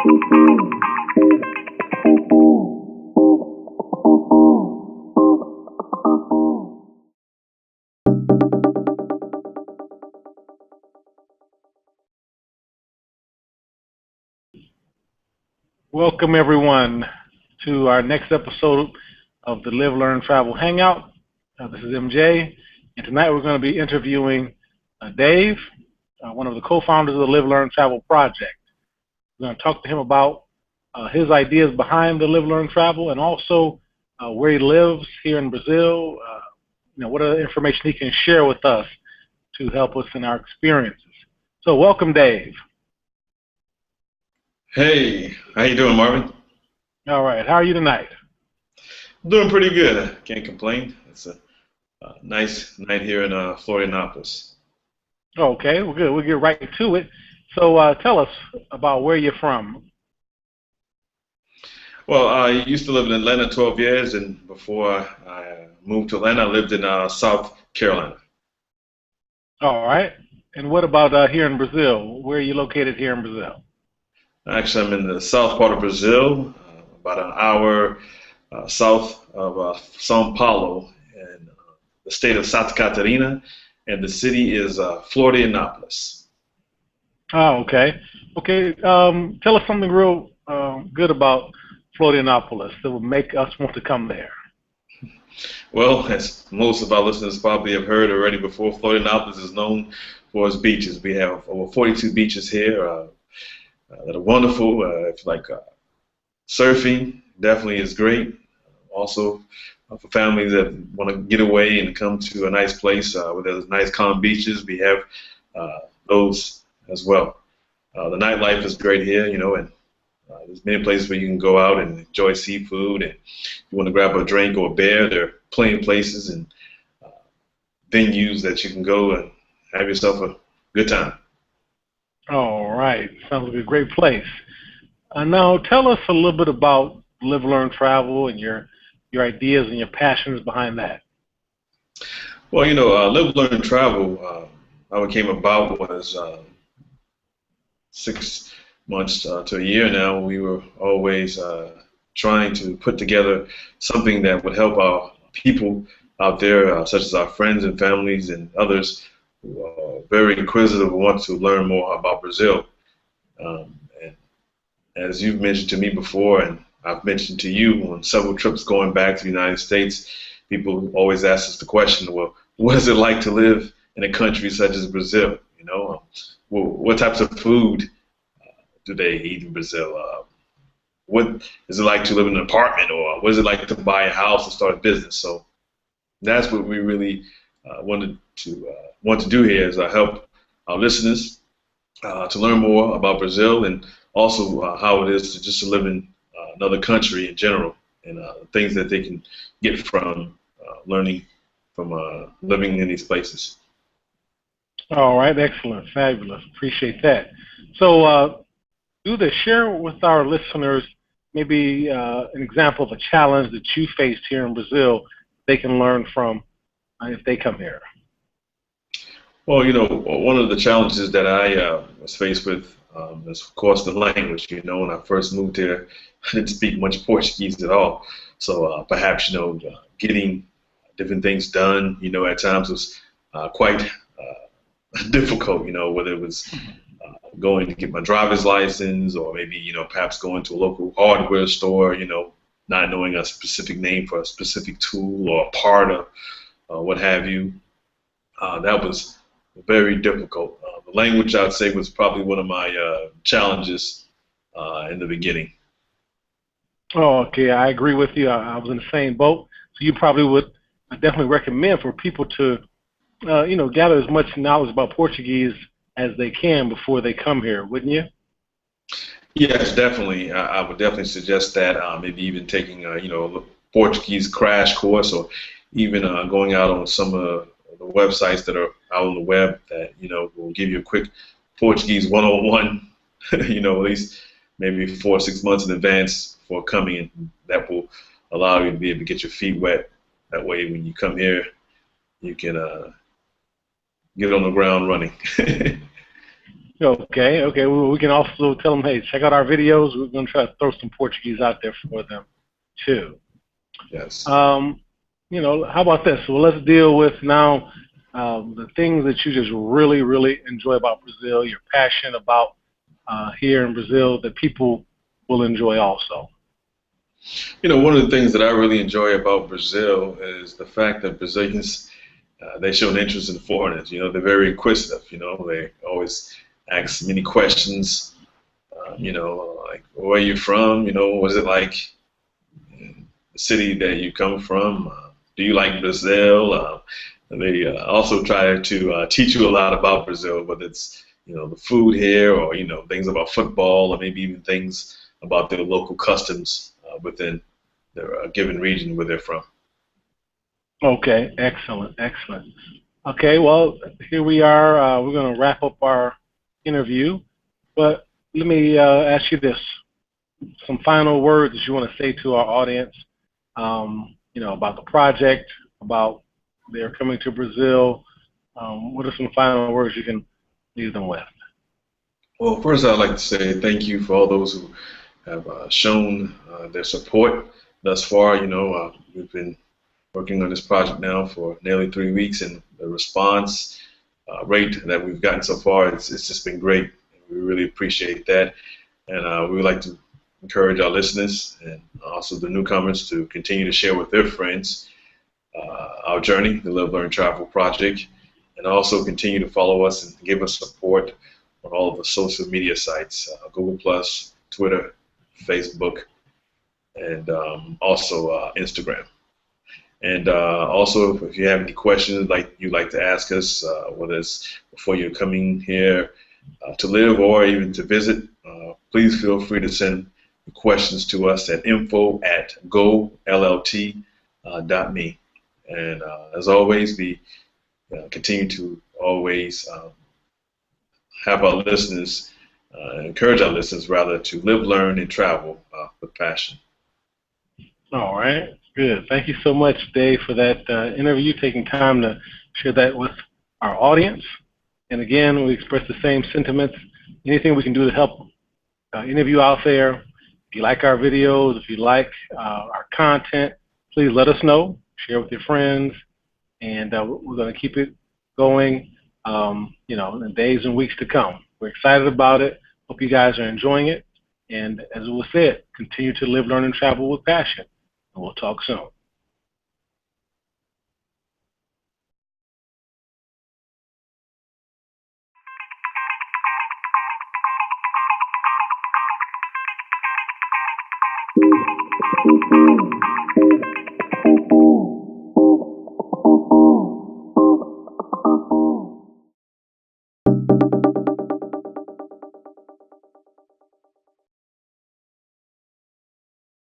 Welcome everyone to our next episode of the Live, Learn, Travel Hangout. This is MJ, and tonight we're going to be interviewing Dave, one of the co-founders of the Live, Learn, Travel project. We're going to talk to him about his ideas behind the Live, Learn, Travel, and also where he lives here in Brazil. What other information he can share with us to help us in our experiences. So welcome, Dave. Hey, how you doing, Marvin? All right, how are you tonight? Doing pretty good. I can't complain. It's a nice night here in Florianopolis. Okay, well, good. We'll get right to it. So tell us about where you're from. Well, I used to live in Atlanta 12 years, and before I moved to Atlanta, I lived in South Carolina. All right. And what about here in Brazil? Where are you located here in Brazil? Actually, I'm in the south part of Brazil, about an hour south of São Paulo, and the state of Santa Catarina, and the city is Florianopolis. Oh, okay. Okay. Tell us something real good about Florianopolis that would make us want to come there. Well, as most of our listeners probably have heard already before, Florianopolis is known for its beaches. We have over 42 beaches here that are wonderful. If you like surfing, definitely is great. Also, for families that want to get away and come to a nice place where there's nice calm beaches, we have those as well. The nightlife is great here, and there's many places where you can go out and enjoy seafood, and if you want to grab a drink or a beer, there are plenty of places and venues that you can go and have yourself a good time. All right. Sounds like a great place. Now, tell us a little bit about Live, Learn, Travel and your ideas and your passions behind that. Well, Live, Learn, Travel, how it came about was 6 months to a year now. We were always trying to put together something that would help our people out there, such as our friends and families and others who are very inquisitive and want to learn more about Brazil. And as you've mentioned to me before, and I've mentioned to you on several trips going back to the United States, people always ask us the question, well, what is it like to live in a country such as Brazil? What types of food do they eat in Brazil? What is it like to live in an apartment, or what is it like to buy a house and start a business? So that's what we really want to do here, is help our listeners to learn more about Brazil, and also how it is to live in another country in general, and things that they can get from learning from living in these places. All right, excellent, fabulous, appreciate that. So share with our listeners maybe an example of a challenge that you faced here in Brazil they can learn from if they come here. Well, one of the challenges that I was faced with is, of course, the language. When I first moved here, I didn't speak much Portuguese at all. So perhaps, getting different things done, at times was quite difficult, whether it was going to get my driver's license, or maybe, perhaps going to a local hardware store, not knowing a specific name for a specific tool or a part of what have you. That was very difficult. The language, I'd say, was probably one of my challenges in the beginning. Oh, okay, I agree with you. I was in the same boat. So you probably would definitely recommend for people to, gather as much knowledge about Portuguese as they can before they come here, wouldn't you? Yes, definitely. I would definitely suggest that. Maybe even taking a Portuguese crash course, or even going out on some of the websites that are out on the web that will give you a quick Portuguese 101. At least maybe 4 or 6 months in advance before coming in. That will allow you to be able to get your feet wet. That way, when you come here, you can get on the ground running. Okay, okay. We can also tell them, hey, check out our videos. We're going to try to throw some Portuguese out there for them, too. Yes. Um, how about this? Well, let's deal with now the things that you just really, really enjoy about Brazil, you're passionate about here in Brazil that people will enjoy also. One of the things that I really enjoy about Brazil is the fact that Brazilians, they show an interest in foreigners. They're very inquisitive. They always ask many questions. Like, where are you from? What is it like in the city that you come from? Do you like Brazil? And they also try to teach you a lot about Brazil, whether it's the food here, or things about football, or maybe even things about their local customs within their given region where they're from. Okay, excellent, excellent. Okay, well, here we are. We're going to wrap up our interview, but let me ask you this. Some final words that you want to say to our audience, about the project, about their coming to Brazil. What are some final words you can leave them with? Well, first, I'd like to say thank you for all those who have shown their support thus far. We've been working on this project now for nearly 3 weeks, and the response rate that we've gotten so far, it's just been great. We really appreciate that, and we would like to encourage our listeners and also the newcomers to continue to share with their friends our journey, the Live, Learn, Travel project, and also continue to follow us and give us support on all of the social media sites, Google+, Twitter, Facebook, and also Instagram. And also, if you have any questions like you'd like to ask us, whether it's before you're coming here to live or even to visit, please feel free to send questions to us at info@gollt.me. And as always, we continue to always have our listeners, encourage our listeners rather, to live, learn, and travel with passion. All right, good. Thank you so much, Dave, for that interview, taking time to share that with our audience. And again, we express the same sentiments. Anything we can do to help any of you out there, if you like our videos, if you like our content, please let us know. Share with your friends, and we're going to keep it going, in the days and weeks to come. We're excited about it. Hope you guys are enjoying it. And as was said, continue to live, learn, and travel with passion. And we'll talk soon.